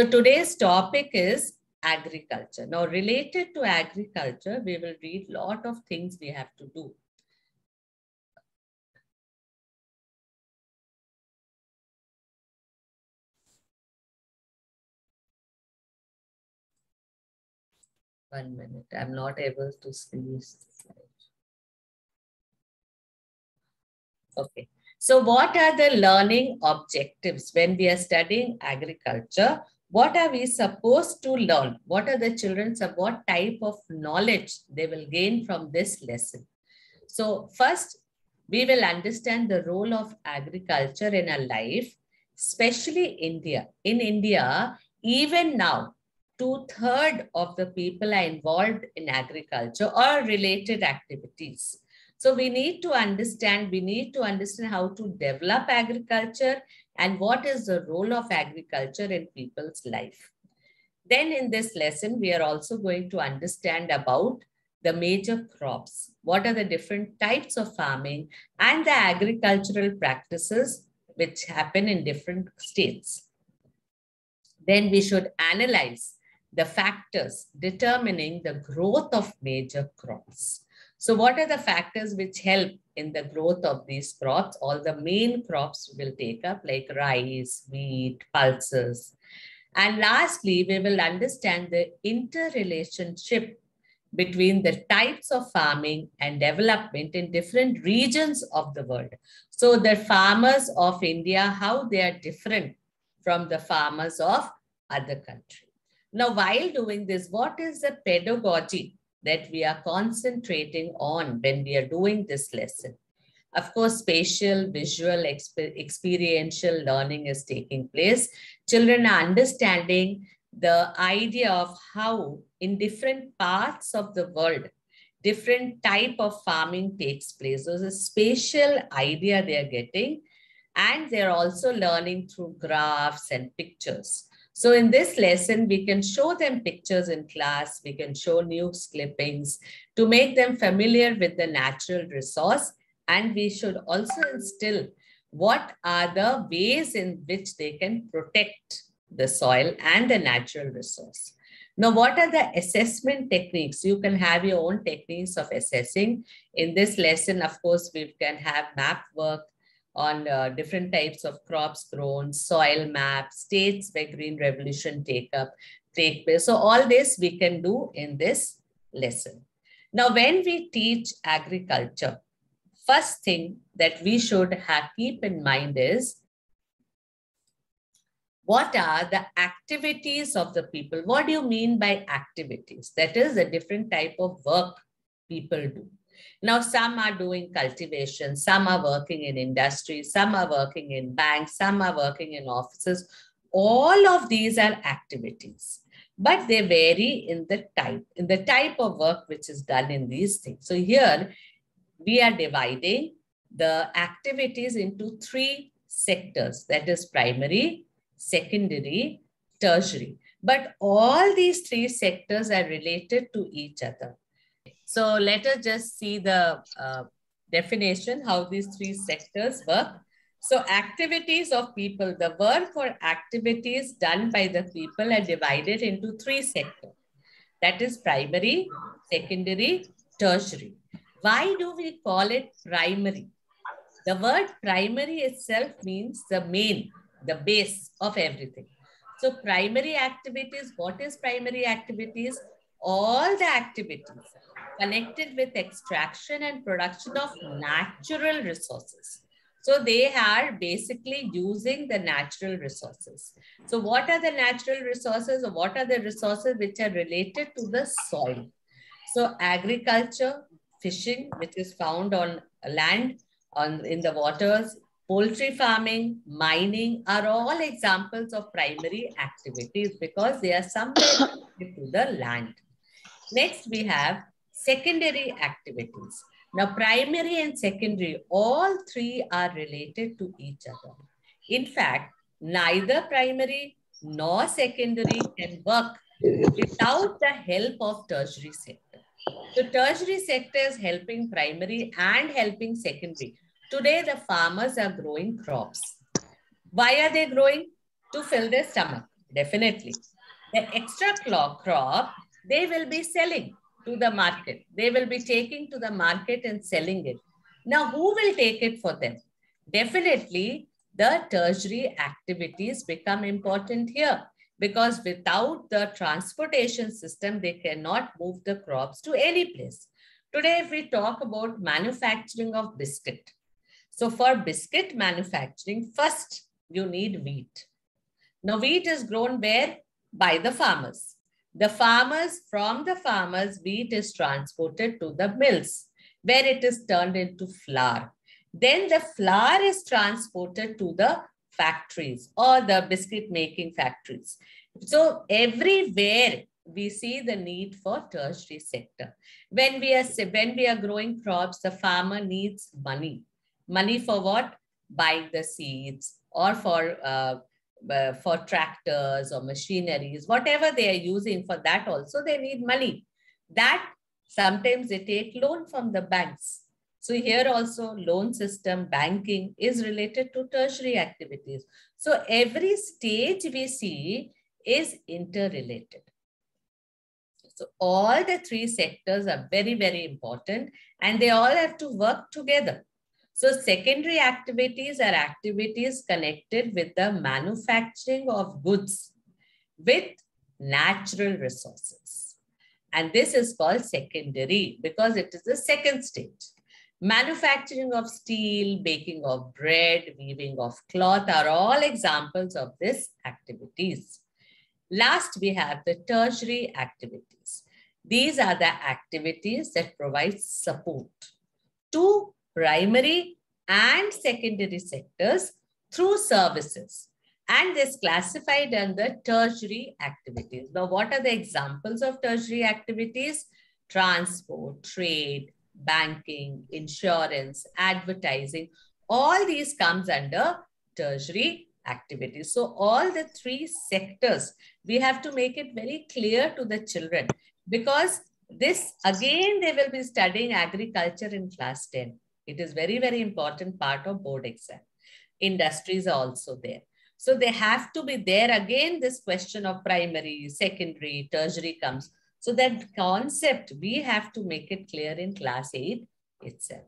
So today's topic is agriculture. Now, related to agriculture, we will read a lot of things we have to do. One minute, I'm not able to see this slide. Okay. So what are the learning objectives when we are studying agriculture? What are we supposed to learn? What are the children, what type of knowledge they will gain from this lesson? So first, we will understand the role of agriculture in our life, especially India. In India, even now, 2/3 of the people are involved in agriculture or related activities. So we need to understand how to develop agriculture and what is the role of agriculture in people's life. Then in this lesson, we are also going to understand about the major crops. What are the different types of farming and the agricultural practices which happen in different states. Then we should analyze the factors determining the growth of major crops. So what are the factors which help in the growth of these crops? All the main crops will take up like rice, wheat, pulses. And lastly, we will understand the interrelationship between the types of farming and development in different regions of the world. So the farmers of India, how they are different from the farmers of other countries. Now, while doing this, what is the pedagogy that we are concentrating on when we are doing this lesson? Of course, spatial, visual, experiential learning is taking place. Children are understanding the idea of how in different parts of the world, different type of farming takes place. There's a spatial idea they are getting, and they're also learning through graphs and pictures. So in this lesson, we can show them pictures in class. We can show news clippings to make them familiar with the natural resource. And we should also instill what are the ways in which they can protect the soil and the natural resource. Now, what are the assessment techniques? You can have your own techniques of assessing. In this lesson, of course, we can have map work on different types of crops grown, soil maps, states where green revolution take place. So all this we can do in this lesson. Now, when we teach agriculture, first thing that we should keep in mind is what are the activities of the people? What do you mean by activities? That is a different type of work people do. Now, some are doing cultivation, some are working in industry, some are working in banks, some are working in offices. All of these are activities, but they vary in the type of work which is done in these things. So here we are dividing the activities into 3 sectors, that is primary, secondary, tertiary. But all these 3 sectors are related to each other. So let us just see the definition, how these 3 sectors work. So activities of people, the work or activities done by the people are divided into 3 sectors. That is primary, secondary, tertiary. Why do we call it primary? The word primary itself means the main, the base of everything. So primary activities, what is primary activities? All the activities connected with extraction and production of natural resources. So they are basically using the natural resources. So what are the natural resources, or what are the resources which are related to the soil? So agriculture, fishing, which is found on land, in the waters, poultry farming, mining are all examples of primary activities because they are somewhere related to the land. Next, we have secondary activities. Now, primary and secondary, all 3 are related to each other. In fact, neither primary nor secondary can work without the help of tertiary sector. So tertiary sector is helping primary and helping secondary. Today, the farmers are growing crops. Why are they growing? To fill their stomach. Definitely. The extra crop, they will be selling to the market. They will be taking to the market and selling it. Now, who will take it for them? Definitely, the tertiary activities become important here because without the transportation system, they cannot move the crops to any place. Today, if we talk about manufacturing of biscuit, so for biscuit manufacturing, first you need wheat. Now, wheat is grown where? By the farmers. From the farmers, wheat is transported to the mills where it is turned into flour. Then the flour is transported to the factories or the biscuit making factories. So everywhere we see the need for tertiary sector. When we are growing crops, the farmer needs money. Money for what? Buying the seeds or for tractors or machineries, whatever they are using for that also, they need money. That sometimes they take loan from the banks. So here also loan system, banking is related to tertiary activities. So every stage we see is interrelated. So all the three sectors are very, very important and they all have to work together. So secondary activities are activities connected with the manufacturing of goods with natural resources. And this is called secondary because it is the second stage. Manufacturing of steel, baking of bread, weaving of cloth are all examples of these activities. Last, we have the tertiary activities. These are the activities that provide support to primary and secondary sectors through services. And this classified under tertiary activities. Now, what are the examples of tertiary activities? Transport, trade, banking, insurance, advertising. All these comes under tertiary activities. So all the three sectors, we have to make it very clear to the children because this, again, they will be studying agriculture in class 10. It is very, very important part of board exam. Industries are also there. So they have to be there. Again, this question of primary, secondary, tertiary comes. So that concept, we have to make it clear in class 8 itself.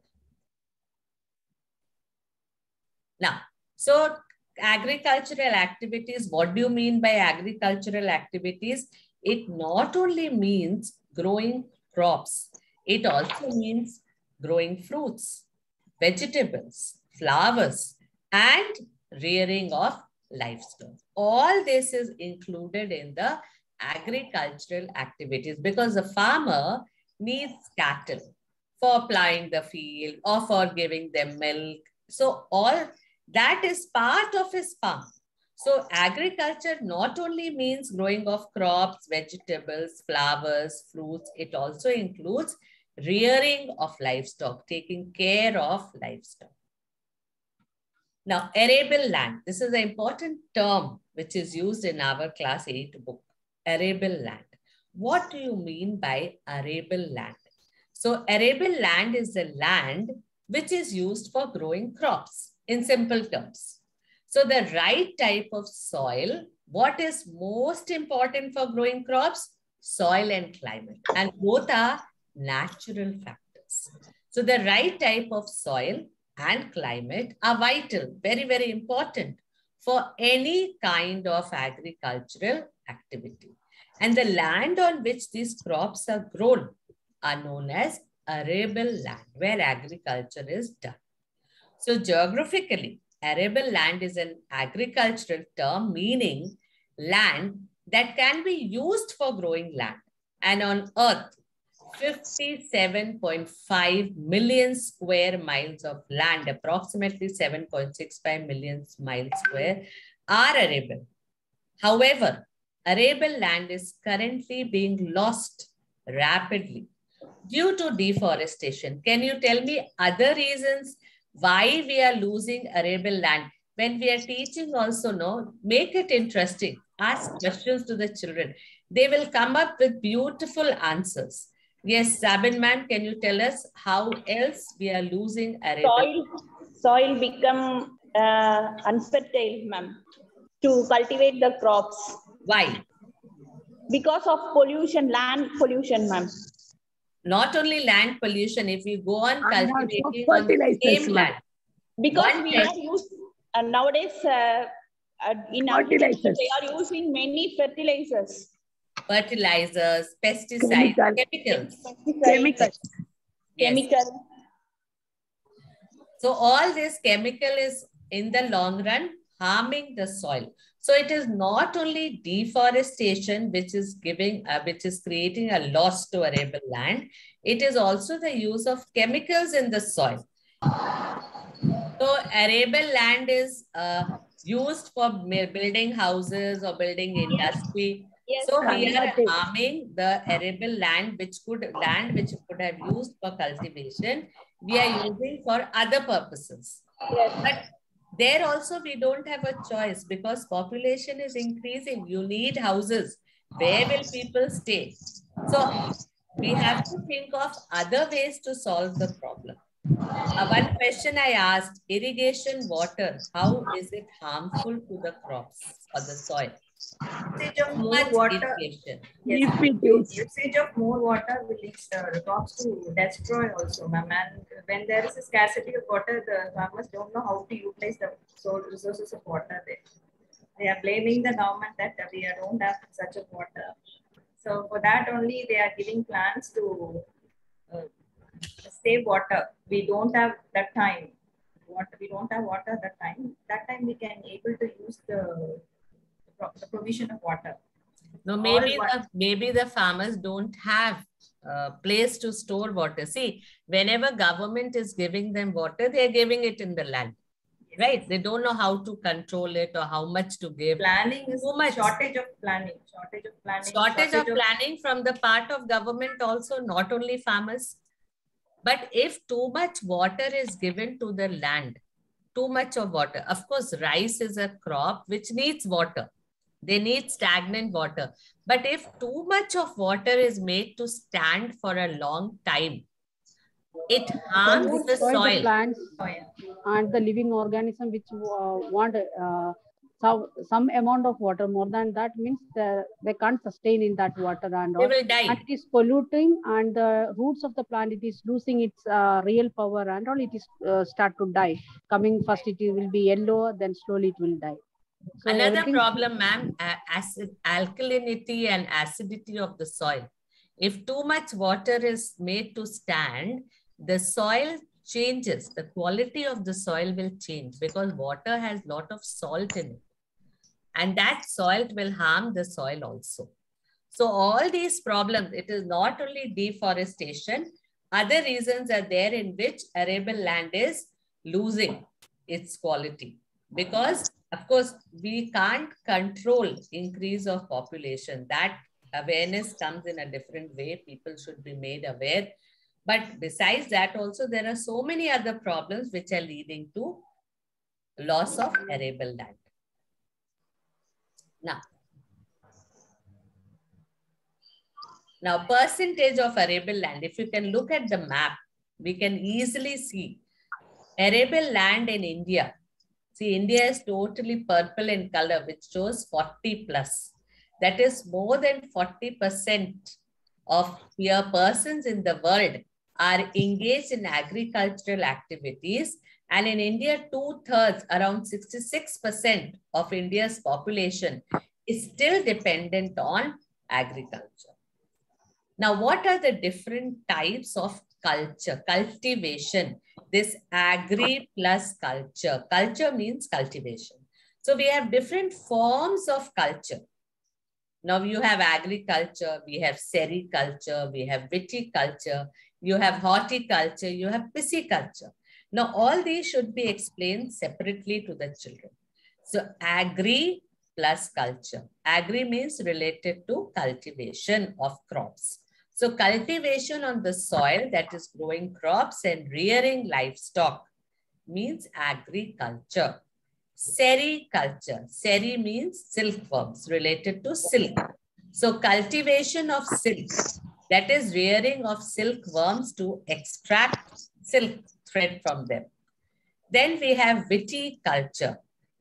Now, so agricultural activities, what do you mean by agricultural activities? It not only means growing crops, it also means growing fruits, vegetables, flowers, and rearing of livestock. All this is included in the agricultural activities because the farmer needs cattle for plowing the field or for giving them milk. So all that is part of his farm. So agriculture not only means growing of crops, vegetables, flowers, fruits, it also includes rearing of livestock, taking care of livestock. Now, arable land. This is an important term which is used in our class 8 book. Arable land. What do you mean by arable land? So arable land is the land which is used for growing crops in simple terms. So the right type of soil, what is most important for growing crops? Soil and climate. And both are natural factors. So the right type of soil and climate are vital, very, very important for any kind of agricultural activity. And the land on which these crops are grown are known as arable land, where agriculture is done. So geographically, arable land is an agricultural term meaning land that can be used for growing land. And on earth, 57.5 million square miles of land, approximately 7.65 million miles square, are arable. However, arable land is currently being lost rapidly due to deforestation. Can you tell me other reasons why we are losing arable land? When we are teaching also, no, make it interesting. Ask questions to the children. They will come up with beautiful answers. Yes, Sabin ma'am, can you tell us how else we are losing arable? Soil become unfertile, ma'am, to cultivate the crops. Why? Because of pollution, land pollution, ma'am. Not only land pollution, if we go on And also cultivating on the fertilizers, same ma'am. land. Because One we thing, are used nowadays in agriculture, they are using many fertilizers. fertilizers, pesticides, chemicals. Chemicals. Yes. Chemical. So all this chemical is in the long run harming the soil. So it is not only deforestation which is creating a loss to arable land. It is also the use of chemicals in the soil. So arable land is used for building houses or building industry. Yes, So we ma'am. are harming the arable land which could have used for cultivation. We are using for other purposes. Yes. But there also we don't have a choice because population is increasing. You need houses. Where will people stay? So we have to think of other ways to solve the problem. One question I asked, irrigation water, how is it harmful to the crops or the soil? Usage of Too more much water. irrigation. Yes, If it is. usage of more water will lead the crops to destroy also, ma'am. And when there is a scarcity of water, the farmers don't know how to utilize the resources of water there. They are blaming the government that we don't have such a water. So for that only, they are giving plans to save water. We don't have that time. We don't have water that time. That time we can able to use the provision of water. No, maybe the farmers don't have a place to store water. See, whenever government is giving them water, they are giving it in the land. Right? They don't know how to control it or how much to give. Planning is too much. Shortage of planning. Shortage of planning from the part of government also, not only farmers. But if too much water is given to the land, too much of water, of course, rice is a crop which needs water. They need stagnant water. But if too much of water is made to stand for a long time, it harms the soil. The plants and the living organism which want some amount of water. More than that means they can't sustain in that water and all. They will die. And it is polluting, and the roots of the plant, it is losing its real power and all. It is start to die. Coming first, it will be yellow, then slowly it will die. So another problem, ma'am, alkalinity and acidity of the soil. If too much water is made to stand, the soil changes. The quality of the soil will change because water has a lot of salt in it. And that salt will harm the soil also. So all these problems, it is not only deforestation, other reasons are there in which arable land is losing its quality. Because, of course, we can't control increase of population. That awareness comes in a different way. People should be made aware. But besides that also, there are so many other problems which are leading to loss of arable land. Now, percentage of arable land, if you can look at the map, we can easily see arable land in India. See, India is totally purple in color, which shows 40 plus. That is more than 40% of your persons in the world are engaged in agricultural activities. And in India, 2/3, around 66% of India's population is still dependent on agriculture. Now, what are the different types of culture, cultivation? This agri plus culture. Culture means cultivation. So we have different forms of culture. Now you have agriculture, we have sericulture, we have viticulture, you have horticulture, you have pisciculture. Now all these should be explained separately to the children. So agri plus culture. Agri means related to cultivation of crops. So cultivation on the soil, that is growing crops and rearing livestock, means agriculture. Sericulture. Seri means silkworms, related to silk. So cultivation of silk, that is rearing of silkworms to extract silk thread from them. Then we have viticulture.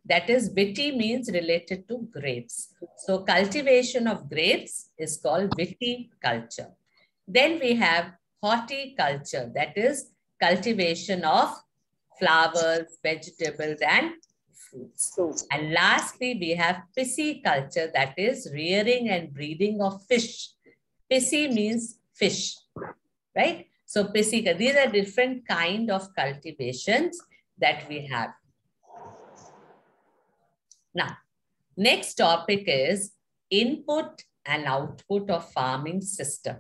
That is, Viii means related to grapes. So cultivation of grapes is called viticulture. Then we have horticulture, that is cultivation of flowers, vegetables, and fruits. And lastly, we have pisciculture, that is rearing and breeding of fish. Pisci means fish, right? So pisciculture, these are different kind of cultivations that we have. Now, next topic is input and output of farming system.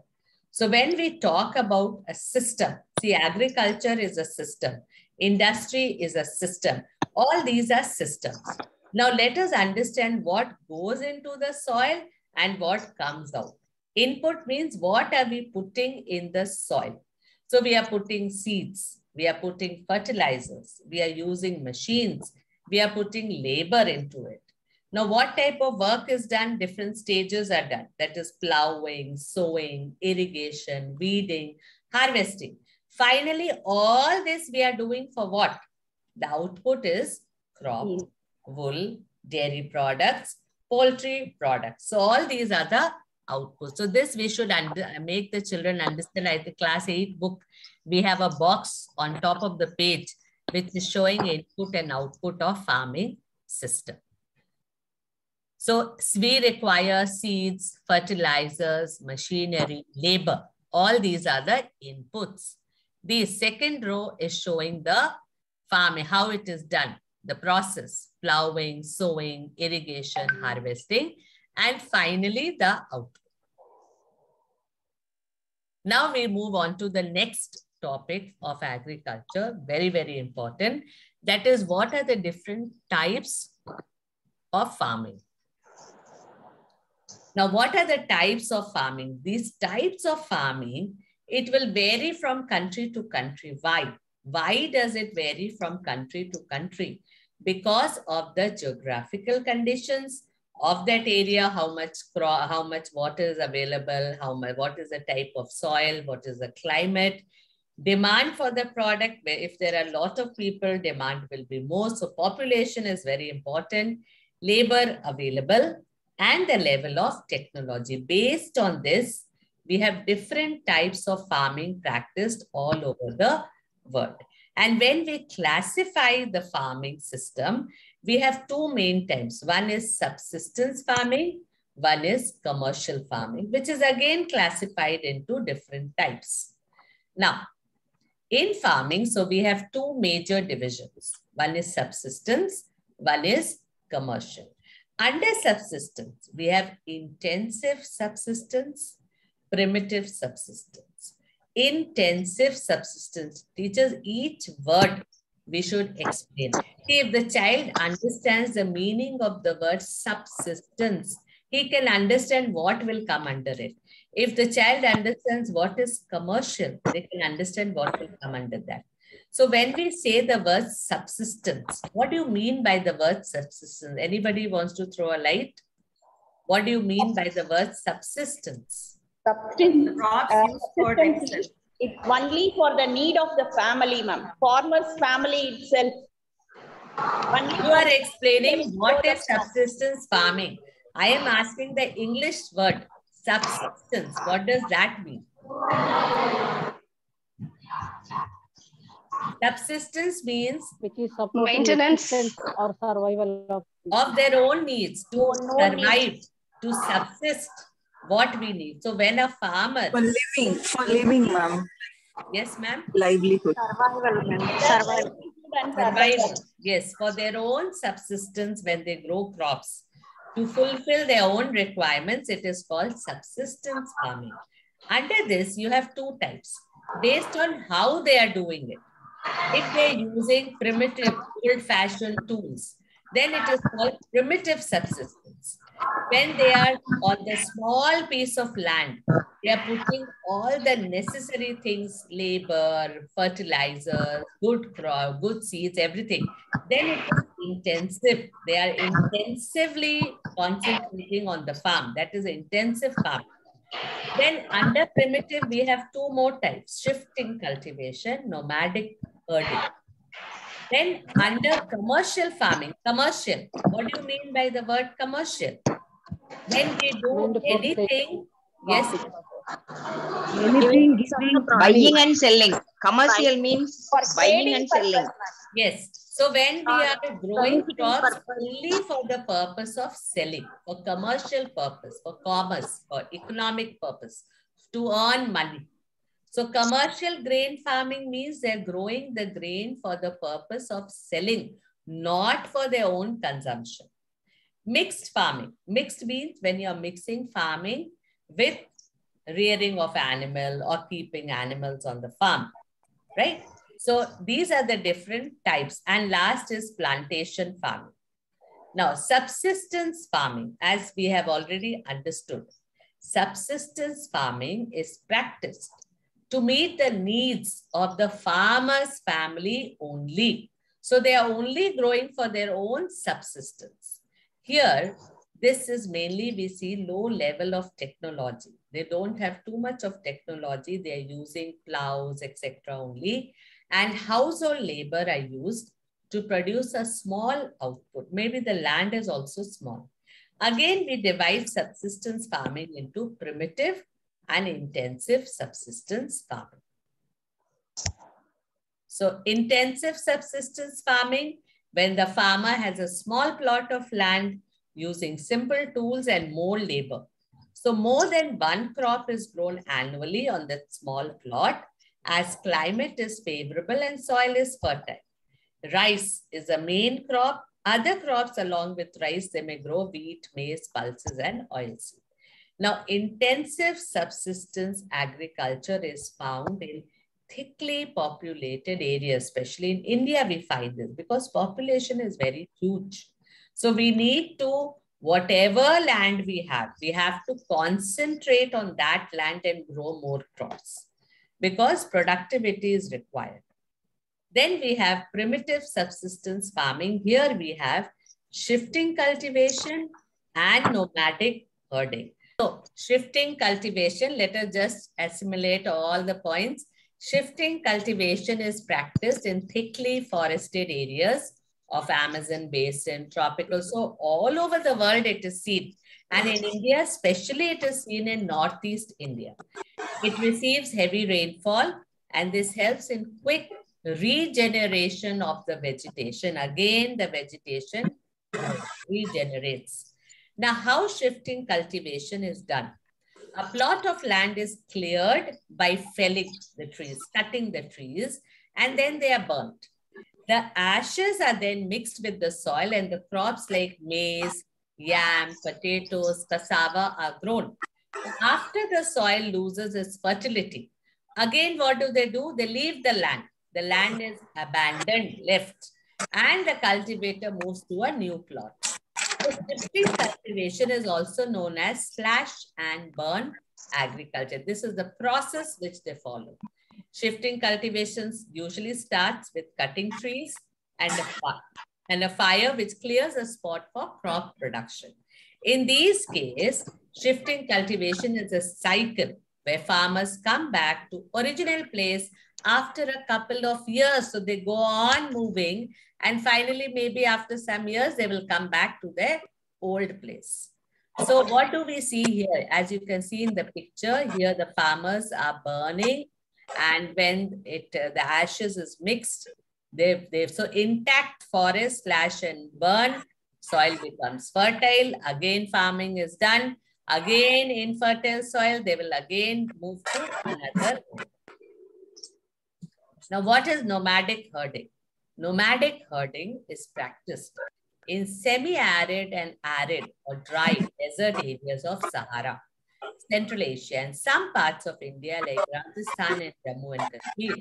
So when we talk about a system, see, agriculture is a system, industry is a system. All these are systems. Now let us understand what goes into the soil and what comes out. Input means what are we putting in the soil? So we are putting seeds, we are putting fertilizers, we are using machines, we are putting labor into it. Now, what type of work is done? Different stages are done. That is plowing, sowing, irrigation, weeding, harvesting. Finally, all this we are doing for what? The output is crop, wool, dairy products, poultry products. So all these are the outputs. So this we should make the children understand. Like the class 8 book, we have a box on top of the page which is showing input and output of farming system. So we require seeds, fertilizers, machinery, labor. All these are the inputs. The second row is showing the farming, how it is done, the process, plowing, sowing, irrigation, harvesting, and finally the output. Now we move on to the next topic of agriculture, very, very important. That is, what are the different types of farming? Now, what are the types of farming? These types of farming, it will vary from country to country. Why? Why does it vary from country to country? Because of the geographical conditions of that area, how much water is available, what is the type of soil, what is the climate, demand for the product. If there are a lot of people, demand will be more. So population is very important, labor available, and the level of technology. Based on this, we have different types of farming practiced all over the world. And when we classify the farming system, we have two main types. One is subsistence farming, one is commercial farming, which is again classified into different types. Now, in farming, so we have two major divisions. One is subsistence, one is commercial. Under subsistence, we have intensive subsistence, primitive subsistence. Intensive subsistence. Teachers, each word we should explain. See, if the child understands the meaning of the word subsistence, he can understand what will come under it. If the child understands what is commercial, they can understand what will come under that. So when we say the word subsistence, what do you mean by the word subsistence? Anybody wants to throw a light? What do you mean by the word subsistence? Subsistence, Crops used for themselves. it's only for the need of the family, ma'am. Farmer's family itself. Only you are explaining what is subsistence farming. I am asking the English word subsistence. What does that mean? Subsistence means which is supporting maintenance or survival of their own needs to survive, to subsist what we need. So when a farmer... For living, ma'am. Yes, ma'am. Livelihood. survival, ma'am. Survival. Yes, for their own subsistence when they grow crops. To fulfill their own requirements, it is called subsistence farming. Under this, you have two types based on how they are doing it. If they're using primitive, old-fashioned tools, then it is called primitive subsistence. When they are on the small piece of land, they are putting all the necessary things, labor, fertilizers, good crop, good seeds, everything. Then it is intensive. They are intensively concentrating on the farm. That is intensive farming. Then under primitive, we have two more types: shifting cultivation, nomadic herding. Then under commercial farming, commercial, what do you mean by the word commercial? When we do And anything, yes, Anything giving Buying and selling. Commercial means For buying trading and selling. purpose, yes. So when we are growing benefiting crops purpose. only for the purpose of selling, for commercial purpose, for commerce, for economic purpose, to earn money. So commercial grain farming means they're growing the grain for the purpose of selling, not for their own consumption. Mixed farming. Mixed means when you're mixing farming with rearing of animal or keeping animals on the farm, right? So these are the different types. And last is plantation farming. Now, subsistence farming, as we have already understood, subsistence farming is practiced to meet the needs of the farmer's family only. So they are only growing for their own subsistence. Here, this is mainly we see low level of technology. They don't have too much of technology. They are using plows, etc. only. And household labor are used to produce a small output. Maybe the land is also small. Again, we divide subsistence farming into primitive and intensive subsistence farming. So intensive subsistence farming, when the farmer has a small plot of land using simple tools and more labor. So more than one crop is grown annually on that small plot as climate is favorable and soil is fertile. Rice is the main crop. Other crops along with rice, they may grow wheat, maize, pulses, and oilseed. Now, intensive subsistence agriculture is found in thickly populated areas, especially in India, we find this because population is very huge. So we need to, whatever land we have to concentrate on that land and grow more crops because productivity is required. Then we have primitive subsistence farming. Here we have shifting cultivation and nomadic herding. So shifting cultivation, let us just assimilate all the points. Shifting cultivation is practiced in thickly forested areas of Amazon basin, tropical. So all over the world it is seen. And in India, especially it is seen in Northeast India. It receives heavy rainfall and this helps in quick regeneration of the vegetation. Again, the vegetation regenerates. Now, how shifting cultivation is done? A plot of land is cleared by felling the trees, cutting the trees, and then they are burnt. The ashes are then mixed with the soil and the crops like maize, yam, potatoes, cassava are grown. After the soil loses its fertility, again, what do? They leave the land. The land is abandoned, left, and the cultivator moves to a new plot. So shifting cultivation is also known as slash and burn agriculture. This is the process which they follow. Shifting cultivations usually starts with cutting trees and a fire which clears a spot for crop production. In these cases, shifting cultivation is a cycle where farmers come back to original place after a couple of years. So they go on moving and finally maybe after some years they will come back to their old place. So what do we see here? As you can see in the picture here, the farmers are burning and when the ashes is mixed, so intact forest slash and burn, soil becomes fertile. Again, farming is done. Again, infertile soil, they will again move to another. Now, what is nomadic herding? Nomadic herding is practiced in semi-arid and arid or dry desert areas of Sahara, Central Asia, and some parts of India like Rajasthan and Jammu and Kashmir.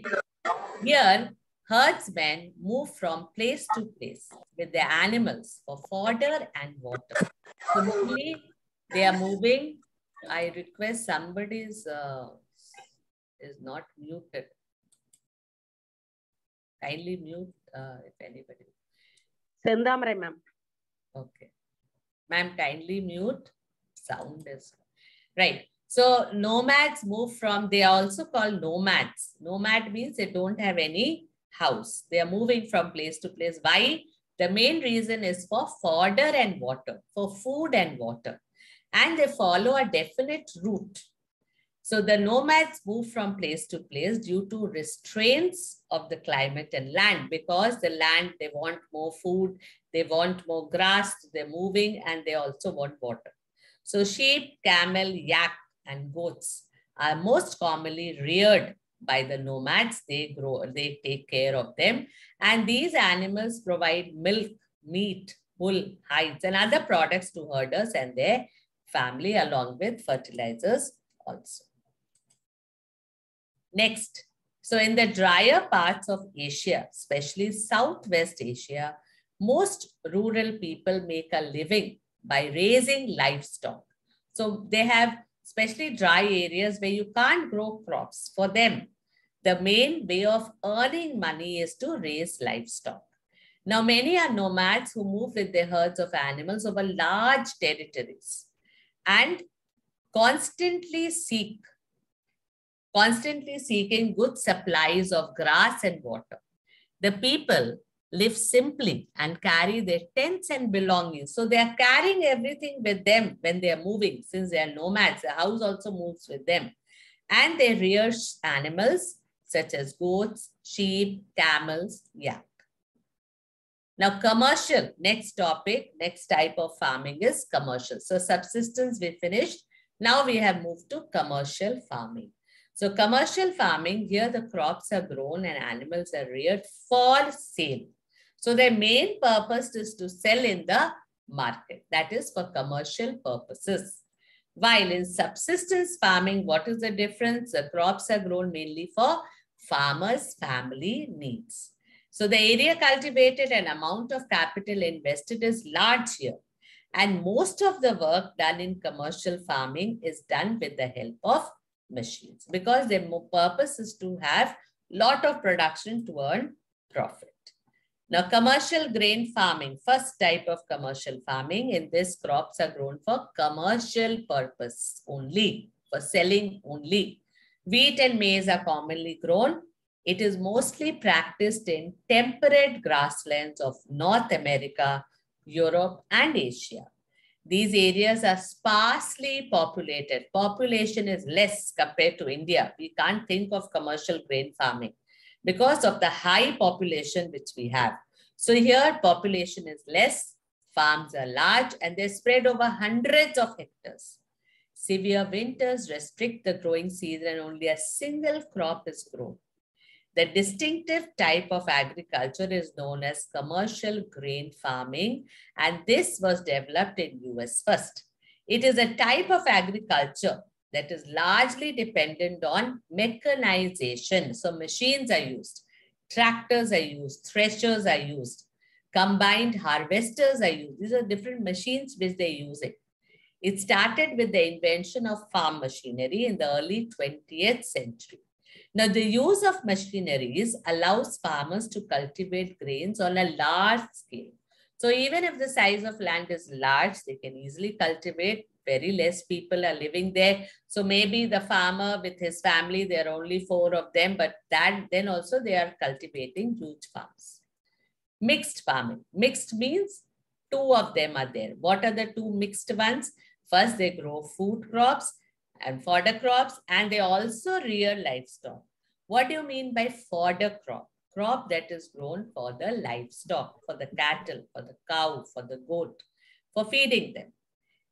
Here, herdsmen move from place to place with their animals for fodder and water. So mainly they are moving. I request somebody is not muted. Kindly mute if anybody. Sendamre, ma'am. Okay. Ma'am, kindly mute. Sound is right. So nomads move from, they are also called nomads. Nomad means they don't have any house. They are moving from place to place. Why? The main reason is for fodder and water, for food and water. And they follow a definite route. So the nomads move from place to place due to restraints of the climate and land, because the land, they want more food, they want more grass, they're moving, and they also want water. So sheep, camel, yak, and goats are most commonly reared by the nomads. They grow, they take care of them. And these animals provide milk, meat, wool, hides, and other products to herders and their family, along with fertilizers also. Next, so in the drier parts of Asia, especially Southwest Asia, most rural people make a living by raising livestock. So they have especially dry areas where you can't grow crops. For them, the main way of earning money is to raise livestock. Now, many are nomads who move with their herds of animals over large territories and constantly seeking good supplies of grass and water. The people live simply and carry their tents and belongings. So they are carrying everything with them when they are moving. Since they are nomads, the house also moves with them. And they rear animals such as goats, sheep, camels, yak. Now, commercial, next topic, next type of farming is commercial. So subsistence we finished. Now we have moved to commercial farming. So commercial farming, here the crops are grown and animals are reared for sale. So their main purpose is to sell in the market. That is for commercial purposes. While in subsistence farming, what is the difference? The crops are grown mainly for farmers' family needs. So the area cultivated and amount of capital invested is large here. And most of the work done in commercial farming is done with the help of machines, because their purpose is to have lot of production to earn profit. Now, commercial grain farming, first type of commercial farming. In this, crops are grown for commercial purpose only, for selling only. Wheat and maize are commonly grown. It is mostly practiced in temperate grasslands of North America, Europe, and Asia. These areas are sparsely populated. Population is less compared to India. We can't think of commercial grain farming because of the high population which we have. So here population is less, farms are large, and they're spread over hundreds of hectares. Severe winters restrict the growing season and only a single crop is grown. The distinctive type of agriculture is known as commercial grain farming, and this was developed in US first. It is a type of agriculture that is largely dependent on mechanization. So machines are used, tractors are used, threshers are used, combined harvesters are used. These are different machines which they use it. It started with the invention of farm machinery in the early 20th century. Now, the use of machineries allows farmers to cultivate grains on a large scale. So even if the size of land is large, they can easily cultivate. Very less people are living there. So maybe the farmer with his family, there are only 4 of them, but then also they are cultivating huge farms. Mixed farming. Mixed means 2 of them are there. What are the 2 mixed ones? First, they grow food crops and fodder crops, and they also rear livestock. What do you mean by fodder crop? Crop that is grown for the livestock, for the cattle, for the cow, for the goat, for feeding them.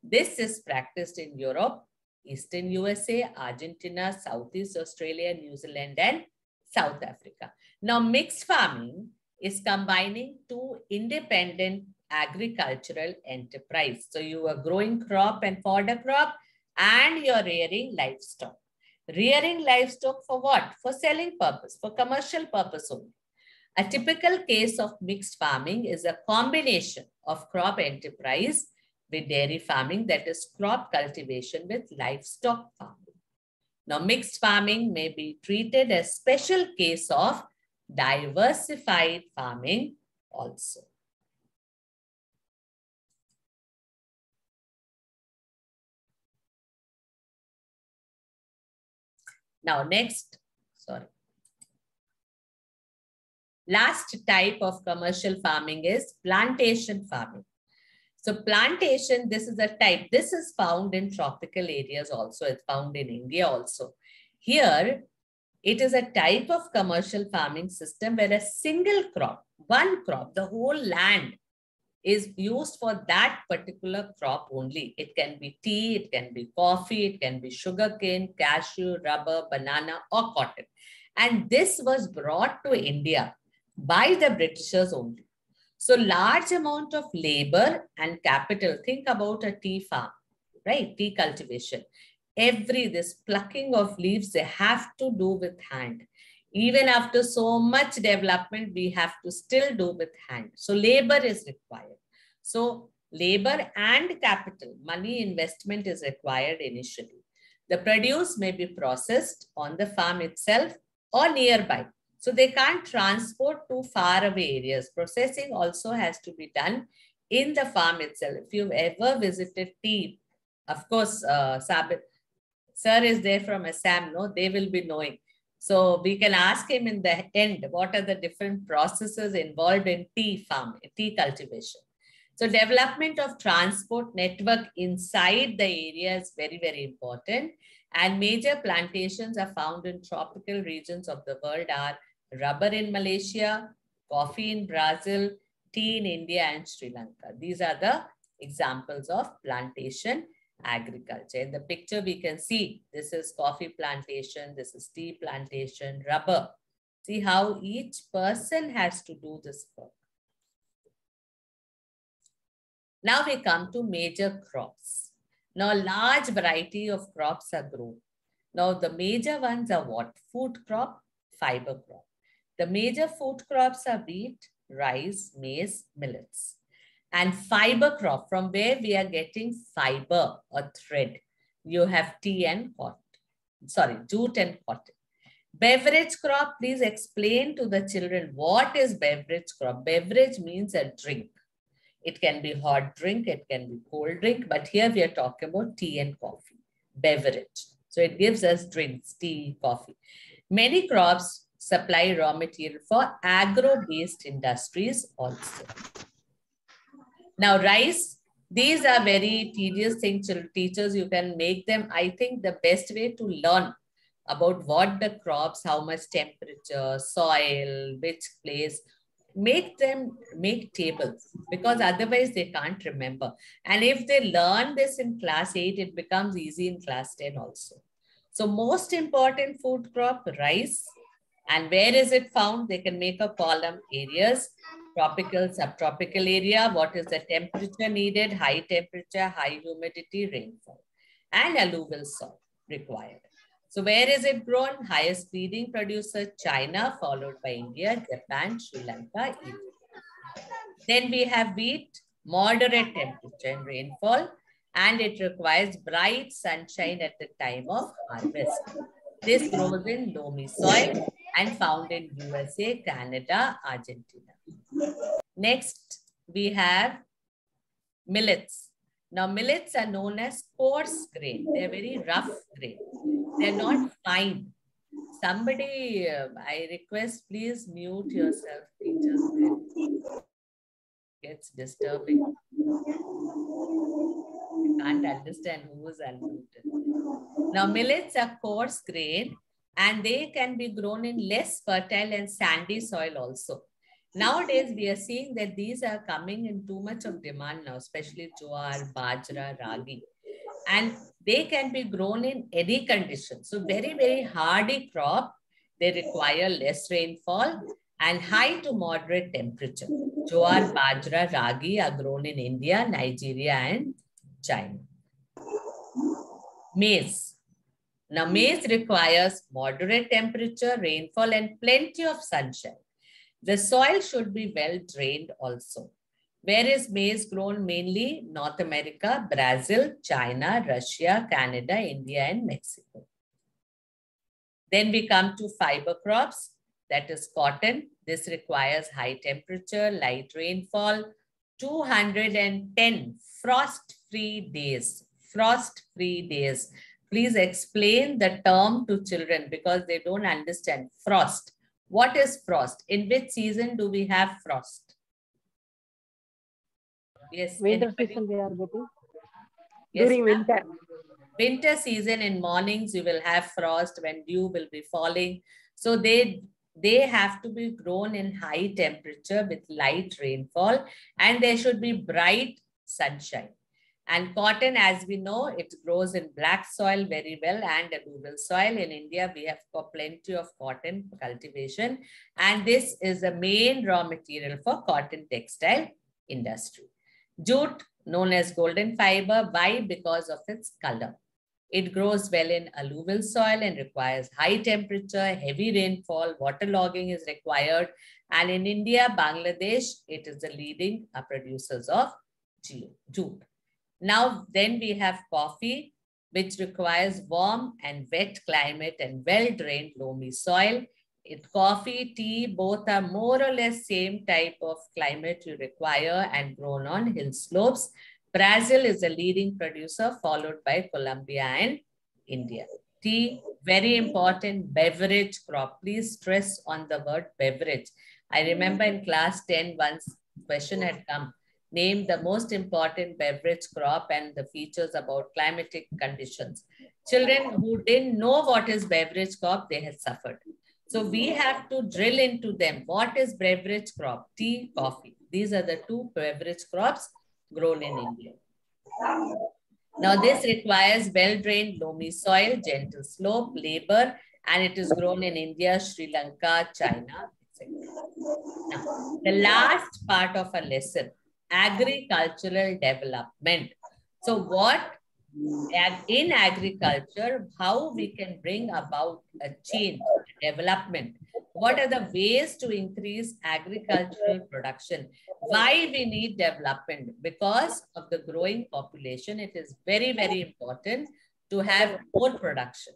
This is practiced in Europe, Eastern USA, Argentina, Southeast Australia, New Zealand, and South Africa. Now, mixed farming is combining 2 independent agricultural enterprise. So you are growing crop and fodder crop, and you're rearing livestock. Rearing livestock for what? For selling purpose, for commercial purpose only. A typical case of mixed farming is a combination of crop enterprise with dairy farming, that is crop cultivation with livestock farming. Now, mixed farming may be treated as special case of diversified farming also. Now, next, sorry. Last type of commercial farming is plantation farming. So plantation, this is a type. This is found in tropical areas also. It's found in India also. Here, it is a type of commercial farming system where a single crop, one crop, the whole land is used for that particular crop only. It can be tea, it can be coffee, it can be sugarcane, cashew, rubber, banana, or cotton. And this was brought to India by the Britishers only. So large amount of labor and capital. Think about a tea farm, right? Tea cultivation. This plucking of leaves, they have to do with hand. Even after so much development, we have to still do with hand. So labor is required. So labor and capital, money investment is required initially. The produce may be processed on the farm itself or nearby. So they can't transport to far away areas. Processing also has to be done in the farm itself. If you've ever visited tea, of course, Sabit, sir is there from Assam, no? They will be knowing. So we can ask him in the end, what are the different processes involved in tea farm, tea cultivation. So development of transport network inside the area is very, very important. And major plantations are found in tropical regions of the world are rubber in Malaysia, coffee in Brazil, tea in India and Sri Lanka. These are the examples of plantation agriculture. In the picture we can see this is coffee plantation, this is tea plantation, rubber. See how each person has to do this work. Now we come to major crops. Now a large variety of crops are grown. Now the major ones are what? Food crop, fiber crop. The major food crops are wheat, rice, maize, millets. And fiber crop, from where we are getting fiber or thread. You have tea and cotton. Sorry, jute and cotton. Beverage crop, please explain to the children what is beverage crop. Beverage means a drink. It can be hot drink, it can be cold drink, but here we are talking about tea and coffee, beverage. So it gives us drinks, tea, coffee. Many crops supply raw material for agro-based industries also. Now rice, these are very tedious things, teachers, you can make them. I think the best way to learn about what the crops, how much temperature, soil, which place, make tables, because otherwise they can't remember. And if they learn this in class 8, it becomes easy in class 10 also. So most important food crop, rice. And where is it found? They can make a column: areas, tropical, subtropical area, what is the temperature needed, high temperature, high humidity, rainfall, and alluvial soil required. So where is it grown? Highest breeding producer, China, followed by India, Japan, Sri Lanka, Egypt. Then we have wheat, moderate temperature and rainfall, and it requires bright sunshine at the time of harvest. This grows in loamy soil and found in USA, Canada, Argentina. Next, we have millets. Now, millets are known as coarse grain. They're very rough grain. They're not fine. Somebody, I request, please mute yourself, teachers. It's disturbing. I can't understand who is unmuted. Now, millets are coarse grain and they can be grown in less fertile and sandy soil also. Nowadays, we are seeing that these are coming in too much of demand now, especially jowar, bajra, ragi. And they can be grown in any condition. So very, very hardy crop. They require less rainfall and high to moderate temperature. Jowar, bajra, ragi are grown in India, Nigeria, and China. Maize. Now, maize requires moderate temperature, rainfall, and plenty of sunshine. The soil should be well drained also. Where is maize grown? Mainly North America, Brazil, China, Russia, Canada, India, and Mexico. Then we come to fiber crops, that is cotton. This requires high temperature, light rainfall, 210 frost-free days. Frost-free days. Please explain the term to children because they don't understand. Frost. What is frost? In which season do we have frost? Yes. Winter Anybody? season we are getting. Yes, During ma'am? winter. Winter season, in mornings you will have frost when dew will be falling. So they have to be grown in high temperature with light rainfall, and there should be bright sunshine. And cotton, as we know, it grows in black soil very well and alluvial soil. In India, we have got plenty of cotton cultivation, and this is the main raw material for cotton textile industry. Jute, known as golden fiber, why? Because of its color. It grows well in alluvial soil and requires high temperature, heavy rainfall, waterlogging is required. And in India, Bangladesh, it is the leading producers of jute. Now, then we have coffee, which requires warm and wet climate and well-drained loamy soil. Coffee, tea, both are more or less same type of climate you require and grown on hill slopes. Brazil is a leading producer, followed by Colombia and India. Tea, very important beverage crop. Please stress on the word beverage. I remember in class 10, once question had come, name the most important beverage crop and the features about climatic conditions. Children who didn't know what is beverage crop, they had suffered. So we have to drill into them. What is beverage crop? Tea, coffee. These are the two beverage crops grown in India. Now this requires well-drained loamy soil, gentle slope, labor, and it is grown in India, Sri Lanka, China, etc. Now, the last part of a lesson, agricultural development. So what in agriculture, how we can bring about a change, development. What are the ways to increase agricultural production? Why we need development? Because of the growing population, it is very, very important to have more production.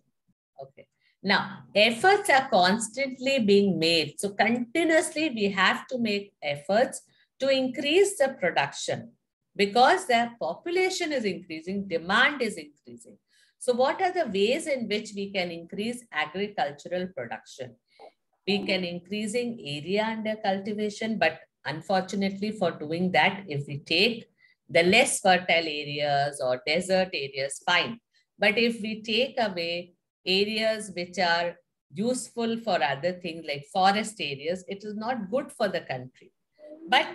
Okay. Now, efforts are constantly being made. So continuously, we have to make efforts to increase the production because the population is increasing, demand is increasing. So what are the ways in which we can increase agricultural production? We can increasing area under cultivation, but unfortunately for doing that, if we take the less fertile areas or desert areas, fine. But if we take away areas which are useful for other things like forest areas, it is not good for the country. But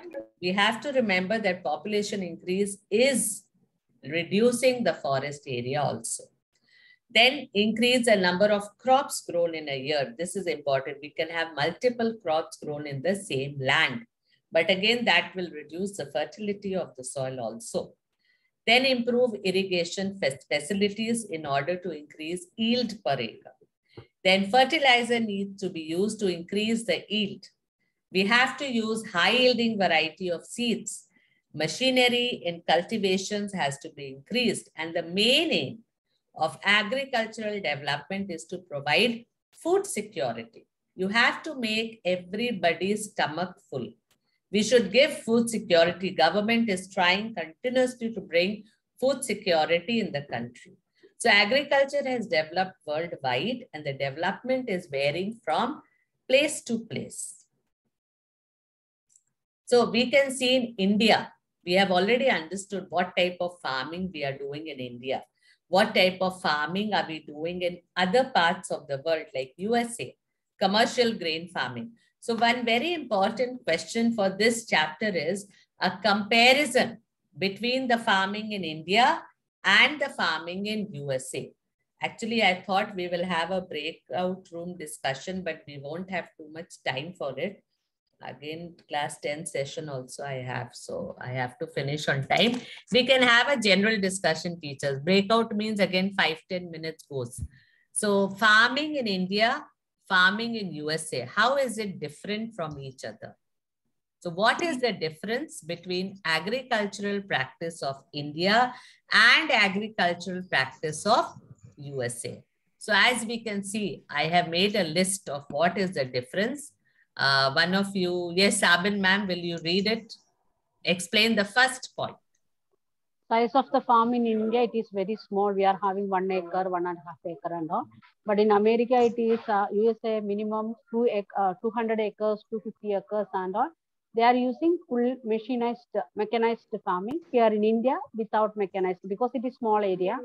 we have to remember that population increase is reducing the forest area also. Then increase the number of crops grown in a year. This is important. We can have multiple crops grown in the same land. But again, that will reduce the fertility of the soil also. Then improve irrigation facilities in order to increase yield per acre. Then fertilizer needs to be used to increase the yield. We have to use high-yielding variety of seeds. Machinery in cultivations has to be increased. And the main aim of agricultural development is to provide food security. You have to make everybody's stomach full. We should give food security. Government is trying continuously to bring food security in the country. So agriculture has developed worldwide and the development is varying from place to place. So we can see in India, we have already understood what type of farming we are doing in India. What type of farming are we doing in other parts of the world like USA, commercial grain farming. So one very important question for this chapter is a comparison between the farming in India and the farming in USA. Actually, I thought we will have a breakout room discussion, but we won't have too much time for it. Again, class 10 session also I have, so I have to finish on time. We can have a general discussion, teachers. Breakout means again 5-10 minutes goes. So farming in India, farming in USA, how is it different from each other? So what is the difference between agricultural practice of India and agricultural practice of USA? So as we can see, I have made a list of what is the difference. One of you, yes, Sabin ma'am, will you read it? Explain the first point. Size of the farm in India, it is very small. We are having 1 acre, 1.5 acre and all. But in America, it is USA minimum 200 acres, 250 acres and all. They are using full mechanized farming. Here in India, without mechanized, because it is small area.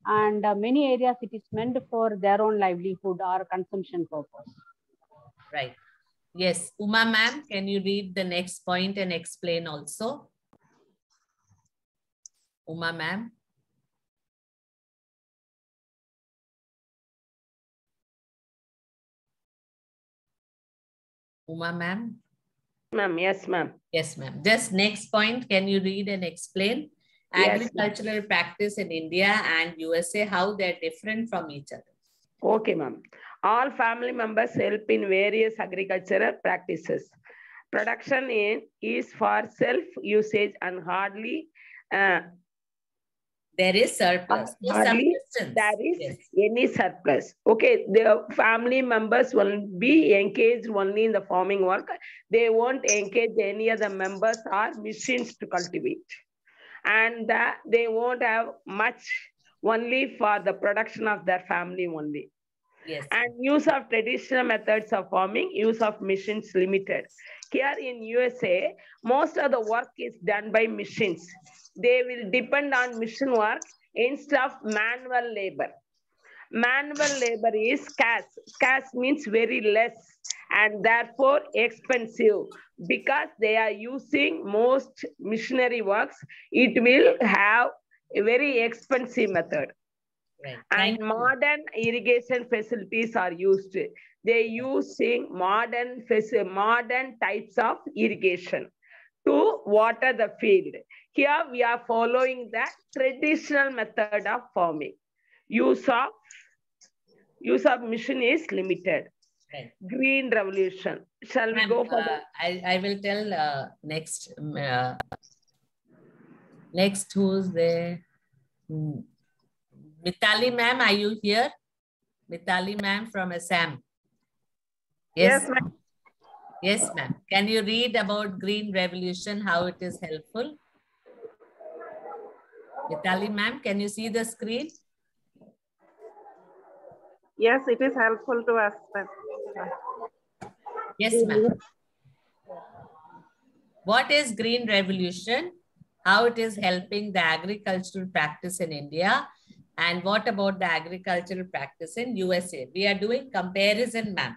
And many areas, it is meant for their own livelihood or consumption purpose. Right. Yes. Uma ma'am, can you read the next point and explain also? Uma ma'am. Uma ma'am. Ma'am, yes, ma'am. Yes, ma'am. Just next point, can you read and explain? Yes, Agricultural practice in India and USA, how they're different from each other. Okay, ma'am. All family members help in various agricultural practices. Production is for self-usage and hardly there is surplus. So hardly subsistence. there is Yes. any surplus. Okay, the family members will be engaged only in the farming work. They won't engage any other members or machines to cultivate. And they won't have much only for the production of their family only. Yes. And use of traditional methods of farming, use of machines limited. Here in USA, most of the work is done by machines. They will depend on machine work instead of manual labor. Manual labor is scarce. Scarce means very less and therefore expensive. Because they are using most machinery works, it will have a very expensive method. Right. And modern irrigation facilities are used. They using modern types of irrigation to water the field. Here we are following the traditional method of farming. Use of machine is limited. Right. Green revolution. Shall we go for that? I will tell next. Next, who's there? Mitali ma'am, are you here? Mitali ma'am from Assam. Yes, ma'am. Yes, ma'am. Can you read about Green Revolution, how it is helpful? Mitali ma'am, can you see the screen? Yes, it is helpful to us. Yes, ma'am. What is Green Revolution? How it is helping the agricultural practice in India? And what about the agricultural practice in USA? We are doing comparison, ma'am.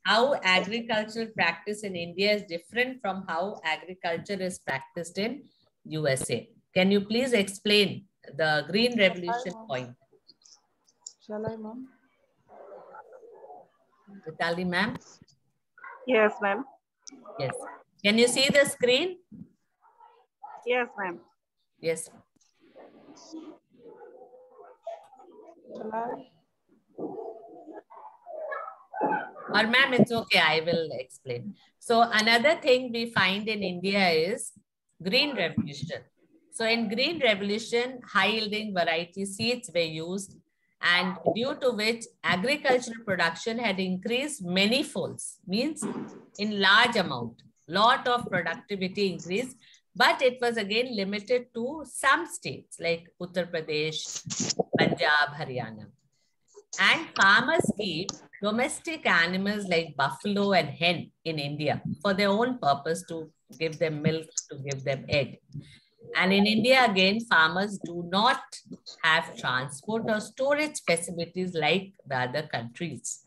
How agricultural practice in India is different from how agriculture is practiced in USA. Can you please explain the Green Revolution point? Shall I, ma'am? Vitali, ma'am? Yes, ma'am. Yes. Can you see the screen? Yes, ma'am. Yes. Shall I? Or ma'am, it's okay. I will explain. So another thing we find in India is Green Revolution. So in Green Revolution, high-yielding variety seeds were used, and due to which agricultural production had increased many folds, means in large amount, lot of productivity increased, but it was again limited to some states like Uttar Pradesh, Punjab, Haryana. And farmers keep domestic animals like buffalo and hen in India for their own purpose, to give them milk, to give them egg. And in India, again, farmers do not have transport or storage facilities like the other countries.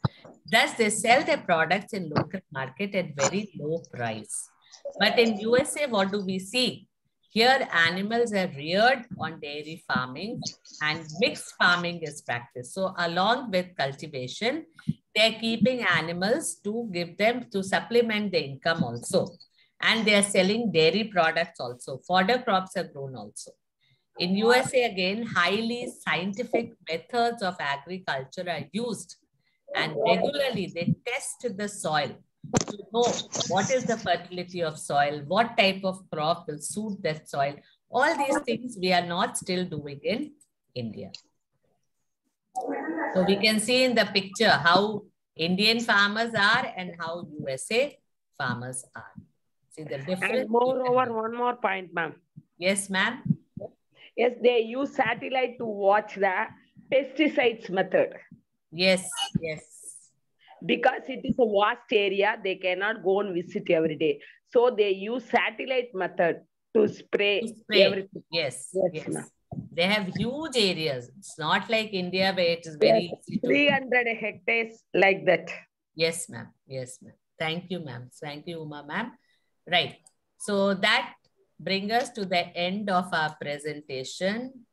Thus, they sell their products in local market at very low price. But in USA, what do we see? Here, animals are reared on dairy farming and mixed farming is practiced. So along with cultivation, they're keeping animals to give them, to supplement the income also. And they are selling dairy products also. Fodder crops are grown also. In USA, again, highly scientific methods of agriculture are used. And regularly, they test the soil to know what is the fertility of soil, what type of crop will suit that soil. All these things we are not still doing in India. So we can see in the picture how Indian farmers are and how USA farmers are. See the difference. And moreover, one more point, ma'am. Yes, ma'am. Yes, they use satellite to watch the pesticides method. Yes, yes. Because it is a vast area, they cannot go and visit every day. So they use satellite method to spray, To spray. everything. Yes, Yes, yes. ma'am. They have huge areas. It's not like India where it is very Yes, easy to. 300 hectares like that. Yes, ma'am. Yes, ma'am. Thank you, ma'am. Thank you, Uma, ma'am. Right. So that brings us to the end of our presentation.